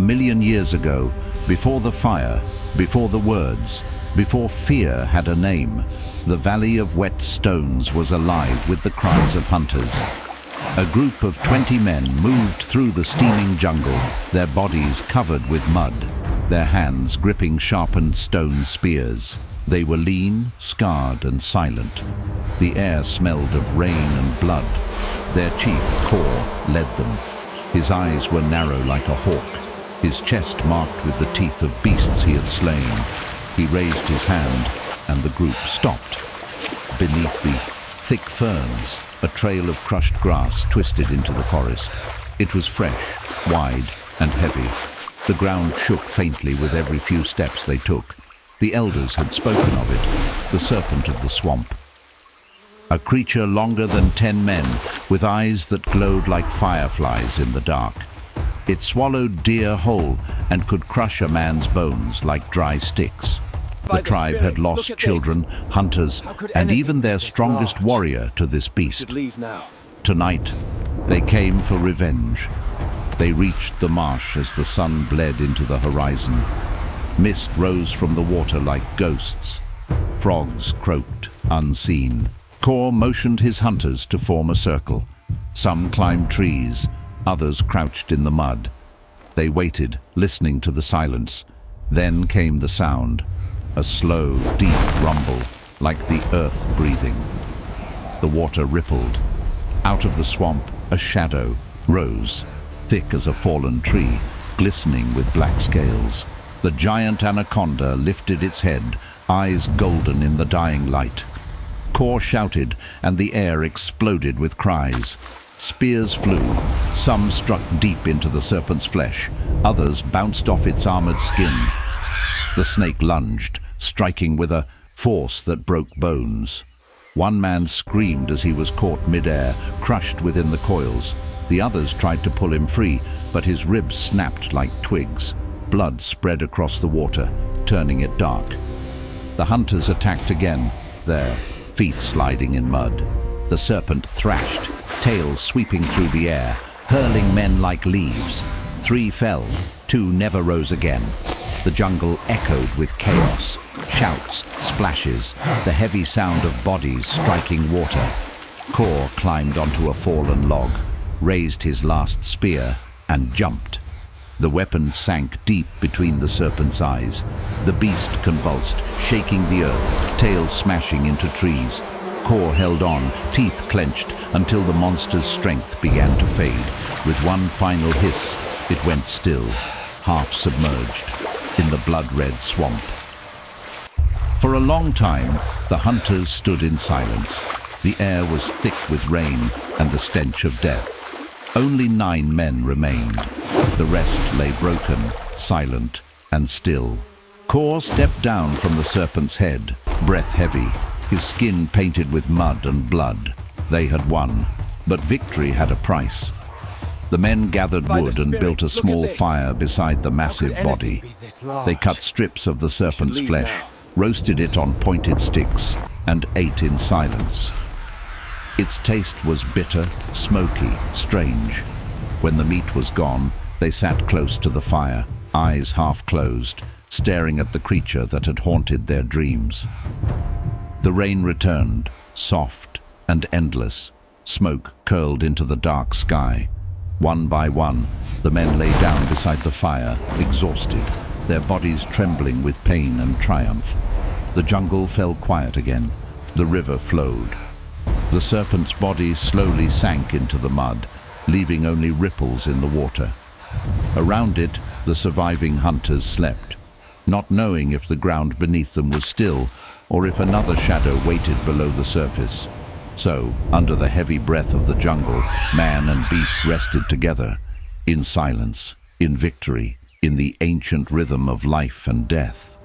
1,000,000 years ago, before the fire, before the words, before fear had a name, the Valley of Wet Stones was alive with the cries of hunters. A group of 20 men moved through the steaming jungle, their bodies covered with mud, their hands gripping sharpened stone spears. They were lean, scarred, and silent. The air smelled of rain and blood. Their chief, Kor, led them. His eyes were narrow like a hawk, his chest marked with the teeth of beasts he had slain. He raised his hand, and the group stopped. Beneath the thick ferns, a trail of crushed grass twisted into the forest. It was fresh, wide, and heavy. The ground shook faintly with every few steps they took. The elders had spoken of it, the serpent of the swamp. A creature longer than 10 men, with eyes that glowed like fireflies in the dark. It swallowed deer whole and could crush a man's bones like dry sticks. The tribe had lost children, hunters, and even their strongest warrior to this beast. Tonight, they came for revenge. They reached the marsh as the sun bled into the horizon. Mist rose from the water like ghosts. Frogs croaked, unseen. Kor motioned his hunters to form a circle. Some climbed trees, others crouched in the mud. They waited, listening to the silence. Then came the sound, a slow, deep rumble, like the earth breathing. The water rippled. Out of the swamp, a shadow rose, thick as a fallen tree, glistening with black scales. The giant anaconda lifted its head, eyes golden in the dying light. Kor shouted, and the air exploded with cries. Spears flew. Some struck deep into the serpent's flesh. Others bounced off its armored skin. The snake lunged, striking with a force that broke bones. One man screamed as he was caught mid-air, crushed within the coils. The others tried to pull him free, but his ribs snapped like twigs. Blood spread across the water, turning it dark. The hunters attacked again, their feet sliding in mud. The serpent thrashed, tail sweeping through the air, hurling men like leaves. 3 fell, 2 never rose again. The jungle echoed with chaos, shouts, splashes, the heavy sound of bodies striking water. Kor climbed onto a fallen log, raised his last spear, and jumped. The weapon sank deep between the serpent's eyes. The beast convulsed, shaking the earth, tail smashing into trees. Kor held on, teeth clenched, until the monster's strength began to fade. With one final hiss, it went still, half submerged, in the blood-red swamp. For a long time, the hunters stood in silence. The air was thick with rain and the stench of death. Only 9 men remained. The rest lay broken, silent, and still. Kor stepped down from the serpent's head, breath heavy, his skin painted with mud and blood. They had won, but victory had a price. The men gathered wood and built a small fire beside the massive body. They cut strips of the serpent's flesh, roasted it on pointed sticks, and ate in silence. Its taste was bitter, smoky, strange. When the meat was gone, they sat close to the fire, eyes half closed, staring at the creature that had haunted their dreams. The rain returned, soft and endless. Smoke curled into the dark sky. One by one, the men lay down beside the fire, exhausted, their bodies trembling with pain and triumph. The jungle fell quiet again. The river flowed. The serpent's body slowly sank into the mud, leaving only ripples in the water. Around it, the surviving hunters slept, not knowing if the ground beneath them was still or if another shadow waited below the surface. So, under the heavy breath of the jungle, man and beast rested together, in silence, in victory, in the ancient rhythm of life and death.